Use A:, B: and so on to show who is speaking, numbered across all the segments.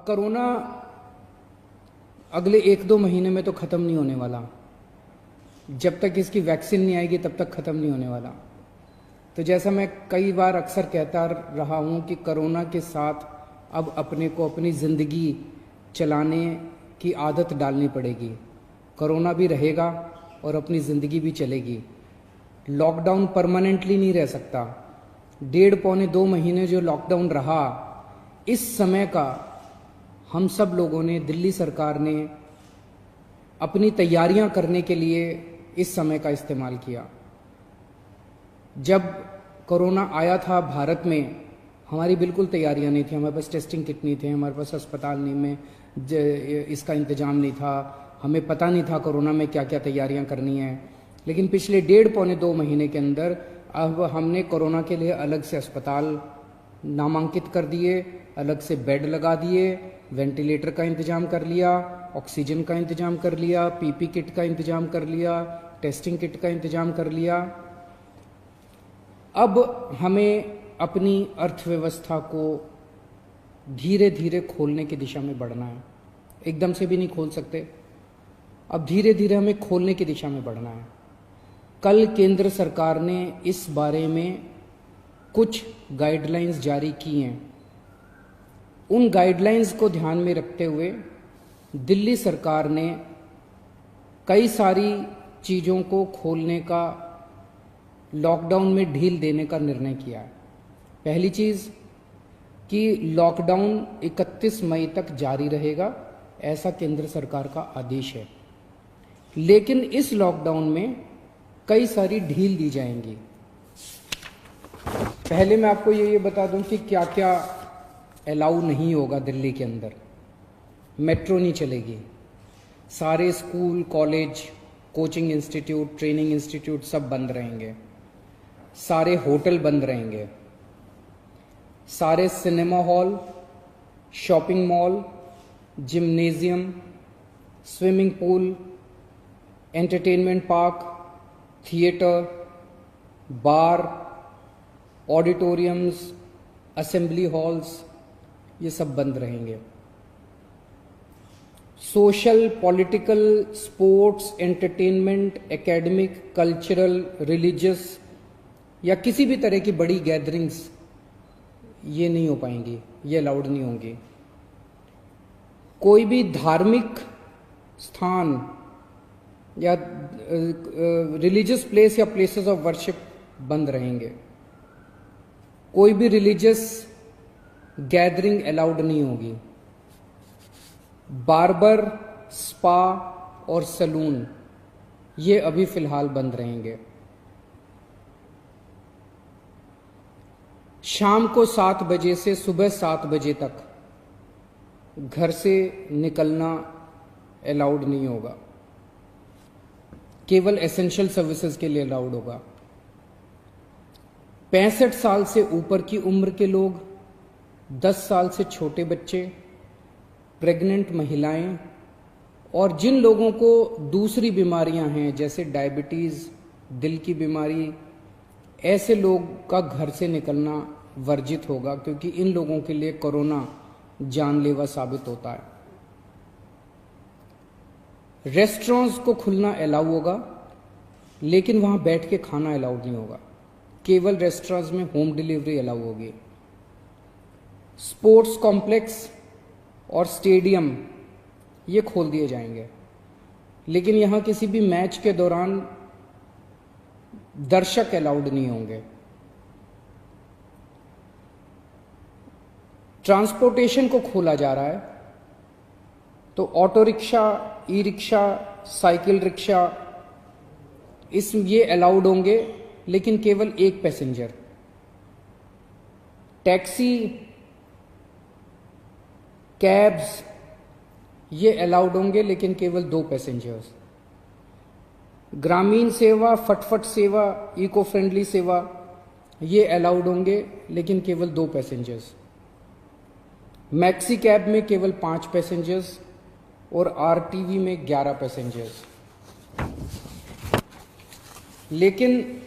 A: अब कोरोना अगले 1-2 महीने में तो ख़त्म नहीं होने वाला। जब तक इसकी वैक्सीन नहीं आएगी तब तक ख़त्म नहीं होने वाला। तो जैसा मैं कई बार अक्सर कहता रहा हूँ कि कोरोना के साथ अब अपने को अपनी ज़िंदगी चलाने की आदत डालनी पड़ेगी। कोरोना भी रहेगा और अपनी ज़िंदगी भी चलेगी। लॉकडाउन परमानेंटली नहीं रह सकता। 1.5-2 महीने जो लॉकडाउन रहा, इस समय का हम सब लोगों ने, दिल्ली सरकार ने अपनी तैयारियां करने के लिए इस समय का इस्तेमाल किया। जब कोरोना आया था भारत में, हमारी बिल्कुल तैयारियां नहीं थी। हमारे पास टेस्टिंग किट नहीं थे, हमारे पास अस्पताल नहीं में इसका इंतजाम नहीं था, हमें पता नहीं था कोरोना में क्या क्या तैयारियां करनी है। लेकिन पिछले 1.5-2 महीने के अंदर अब हमने कोरोना के लिए अलग से अस्पताल नामांकित कर दिए, अलग से बेड लगा दिए, वेंटिलेटर का इंतजाम कर लिया, ऑक्सीजन का इंतजाम कर लिया, पीपी किट का इंतजाम कर लिया, टेस्टिंग किट का इंतजाम कर लिया। अब हमें अपनी अर्थव्यवस्था को धीरे धीरे खोलने की दिशा में बढ़ना है। एकदम से भी नहीं खोल सकते। अब धीरे धीरे हमें खोलने की दिशा में बढ़ना है। कल केंद्र सरकार ने इस बारे में कुछ गाइडलाइंस जारी की हैं। उन गाइडलाइंस को ध्यान में रखते हुए दिल्ली सरकार ने कई सारी चीज़ों को खोलने का, लॉकडाउन में ढील देने का निर्णय किया है। पहली चीज़ कि लॉकडाउन 31 मई तक जारी रहेगा, ऐसा केंद्र सरकार का आदेश है। लेकिन इस लॉकडाउन में कई सारी ढील दी जाएंगी। पहले मैं आपको ये बता दूं कि क्या क्या अलाउ नहीं होगा दिल्ली के अंदर। मेट्रो नहीं चलेगी, सारे school, college, coaching institute, training institute सब बंद रहेंगे, सारे होटल बंद रहेंगे, सारे cinema hall, shopping mall, gymnasium, swimming pool, entertainment park, theatre, bar, auditoriums, assembly halls, ये सब बंद रहेंगे। Social, political, sports, entertainment, academic, cultural, religious या किसी भी तरह की बड़ी गैदरिंग्स ये नहीं हो पाएंगी, ये अलाउड नहीं होंगी। कोई भी धार्मिक स्थान या रिलीजियस प्लेस या प्लेसेस ऑफ वर्शिप बंद रहेंगे। कोई भी रिलीजियस गैदरिंग अलाउड नहीं होगी। बार्बर, स्पा और सलून ये अभी फिलहाल बंद रहेंगे। शाम को 7 बजे से सुबह 7 बजे तक घर से निकलना अलाउड नहीं होगा, केवल एसेंशियल सर्विसेज के लिए अलाउड होगा। 65 साल से ऊपर की उम्र के लोग, 10 साल से छोटे बच्चे, प्रेग्नेंट महिलाएं और जिन लोगों को दूसरी बीमारियां हैं जैसे डायबिटीज़, दिल की बीमारी, ऐसे लोग का घर से निकलना वर्जित होगा, क्योंकि इन लोगों के लिए कोरोना जानलेवा साबित होता है। रेस्टोरेंट्स को खुलना अलाउ होगा, लेकिन वहां बैठ के खाना अलाउड नहीं होगा। केवल रेस्टोरेंट्स में होम डिलीवरी अलाउ होगी। स्पोर्ट्स कॉम्प्लेक्स और स्टेडियम ये खोल दिए जाएंगे, लेकिन यहां किसी भी मैच के दौरान दर्शक अलाउड नहीं होंगे। ट्रांसपोर्टेशन को खोला जा रहा है, तो auto rickshaw, e rickshaw, cycle rickshaw ये अलाउड होंगे, लेकिन केवल एक पैसेंजर। टैक्सी, कैब्स ये अलाउड होंगे, लेकिन केवल 2 पैसेंजर्स। ग्रामीण सेवा, फटफट सेवा, इको फ्रेंडली सेवा ये अलाउड होंगे, लेकिन केवल 2 पैसेंजर्स। मैक्सी कैब में केवल 5 पैसेंजर्स और आरटीवी में 11 पैसेंजर्स। लेकिन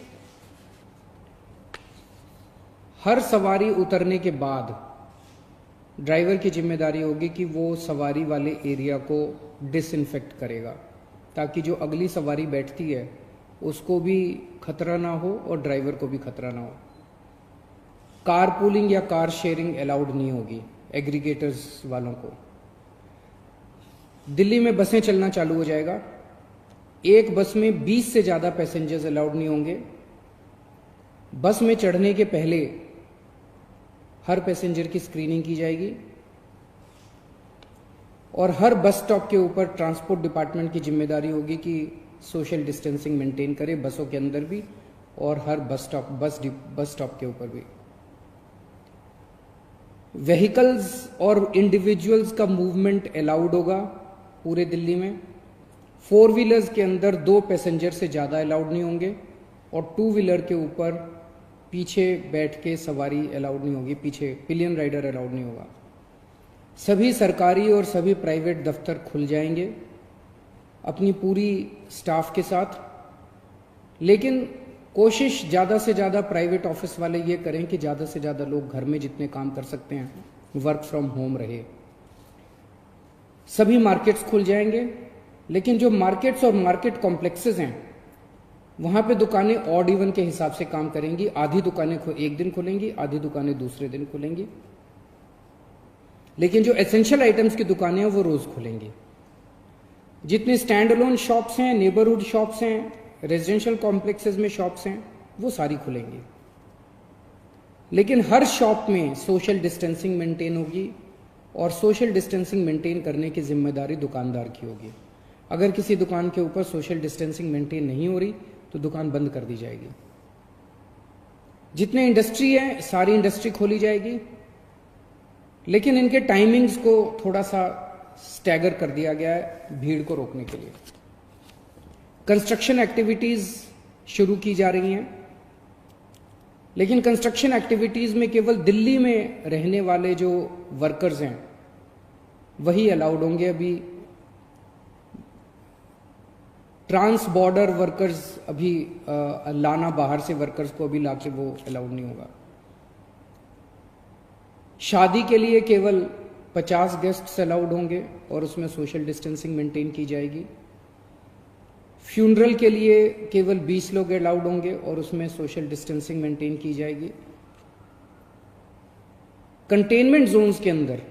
A: हर सवारी उतरने के बाद ड्राइवर की जिम्मेदारी होगी कि वो सवारी वाले एरिया को डिसइंफेक्ट करेगा, ताकि जो अगली सवारी बैठती है उसको भी खतरा ना हो और ड्राइवर को भी खतरा ना हो। कार पूलिंग या कार शेयरिंग अलाउड नहीं होगी एग्रीगेटर्स वालों को। दिल्ली में बसें चलना चालू हो जाएगा। एक बस में 20 से ज़्यादा पैसेंजर्स अलाउड नहीं होंगे। बस में चढ़ने के पहले हर पैसेंजर की स्क्रीनिंग की जाएगी और हर बस स्टॉप के ऊपर ट्रांसपोर्ट डिपार्टमेंट की जिम्मेदारी होगी कि सोशल डिस्टेंसिंग मेंटेन करे, बसों के अंदर भी और हर बस स्टॉप के ऊपर भी। व्हीकल्स और इंडिविजुअल्स का मूवमेंट अलाउड होगा पूरे दिल्ली में। 4 व्हीलर्स के अंदर 2 पैसेंजर से ज़्यादा अलाउड नहीं होंगे और 2 व्हीलर के ऊपर पीछे बैठ के सवारी अलाउड नहीं होगी, पीछे पिलियन राइडर अलाउड नहीं होगा। सभी सरकारी और सभी प्राइवेट दफ्तर खुल जाएंगे अपनी पूरी स्टाफ के साथ, लेकिन कोशिश ज़्यादा से ज़्यादा प्राइवेट ऑफिस वाले ये करें कि ज़्यादा से ज़्यादा लोग घर में जितने काम कर सकते हैं वर्क फ्रॉम होम रहे। सभी मार्केट्स खुल जाएंगे, लेकिन जो मार्केट्स और मार्केट कॉम्प्लेक्सेस हैं वहां पे दुकानें ऑड इवन के हिसाब से काम करेंगी। आधी दुकानें एक दिन खुलेंगी, आधी दुकानें दूसरे दिन खुलेंगी, लेकिन जो एसेंशियल आइटम्स की दुकानें हैं वो रोज खुलेंगी। जितने स्टैंड अलोन शॉप्स हैं, नेबरहुड शॉप्स हैं, रेजिडेंशियल कॉम्प्लेक्सेस में शॉप्स हैं, वो सारी खुलेंगी, लेकिन हर शॉप में सोशल डिस्टेंसिंग मेंटेन होगी और सोशल डिस्टेंसिंग मेंटेन करने की जिम्मेदारी दुकानदार की होगी। अगर किसी दुकान के ऊपर सोशल डिस्टेंसिंग मेंटेन नहीं हो रही तो दुकान बंद कर दी जाएगी। जितने इंडस्ट्री है सारी इंडस्ट्री खोली जाएगी, लेकिन इनके टाइमिंग्स को थोड़ा सा स्टैगर कर दिया गया है भीड़ को रोकने के लिए। कंस्ट्रक्शन एक्टिविटीज शुरू की जा रही हैं, लेकिन कंस्ट्रक्शन एक्टिविटीज में केवल दिल्ली में रहने वाले जो वर्कर्स हैं वही अलाउड होंगे। अभी ट्रांस बॉर्डर वर्कर्स अभी लाना, बाहर से वर्कर्स को अभी लाके वो अलाउड नहीं होगा। शादी के लिए केवल 50 गेस्ट्स अलाउड होंगे और उसमें सोशल डिस्टेंसिंग मेंटेन की जाएगी। फ्यूनरल के लिए केवल 20 लोग अलाउड होंगे और उसमें सोशल डिस्टेंसिंग मेंटेन की जाएगी। कंटेनमेंट जोन्स के अंदर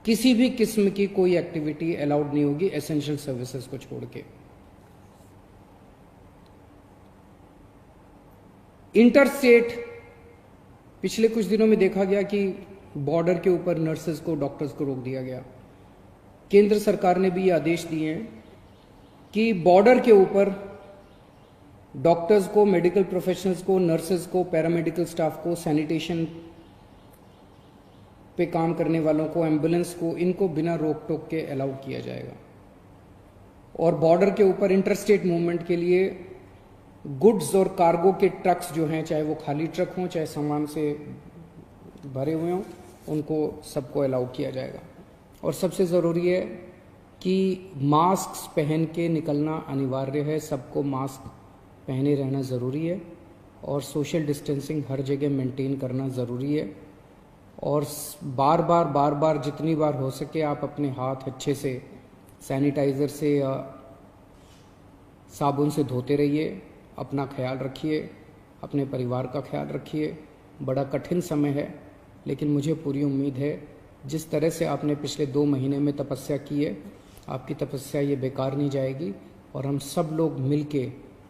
A: किसी भी किस्म की कोई एक्टिविटी अलाउड नहीं होगी एसेंशियल सर्विसेज को छोड़ के। इंटरस्टेट पिछले कुछ दिनों में देखा गया कि बॉर्डर के ऊपर नर्सेज को, डॉक्टर्स को रोक दिया गया। केंद्र सरकार ने भी ये आदेश दिए हैं कि बॉर्डर के ऊपर डॉक्टर्स को, मेडिकल प्रोफेशनल्स को, नर्सेज को, पैरामेडिकल स्टाफ को, सैनिटेशन पे काम करने वालों को, एम्बुलेंस को, इनको बिना रोक टोक के अलाउ किया जाएगा। और बॉर्डर के ऊपर इंटरस्टेट मूवमेंट के लिए गुड्स और कार्गो के ट्रक्स जो हैं, चाहे वो खाली ट्रक हों चाहे सामान से भरे हुए हों, उनको सबको अलाउ किया जाएगा। और सबसे ज़रूरी है कि मास्क पहन के निकलना अनिवार्य है, सबको मास्क पहने रहना ज़रूरी है और सोशल डिस्टेंसिंग हर जगह मेंटेन करना ज़रूरी है। और बार बार जितनी बार हो सके आप अपने हाथ अच्छे से सैनिटाइज़र से या साबुन से धोते रहिए। अपना ख्याल रखिए, अपने परिवार का ख्याल रखिए। बड़ा कठिन समय है, लेकिन मुझे पूरी उम्मीद है जिस तरह से आपने पिछले 2 महीने में तपस्या की है, आपकी तपस्या ये बेकार नहीं जाएगी और हम सब लोग मिलके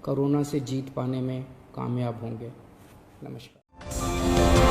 A: कोरोना से जीत पाने में कामयाब होंगे। नमस्कार।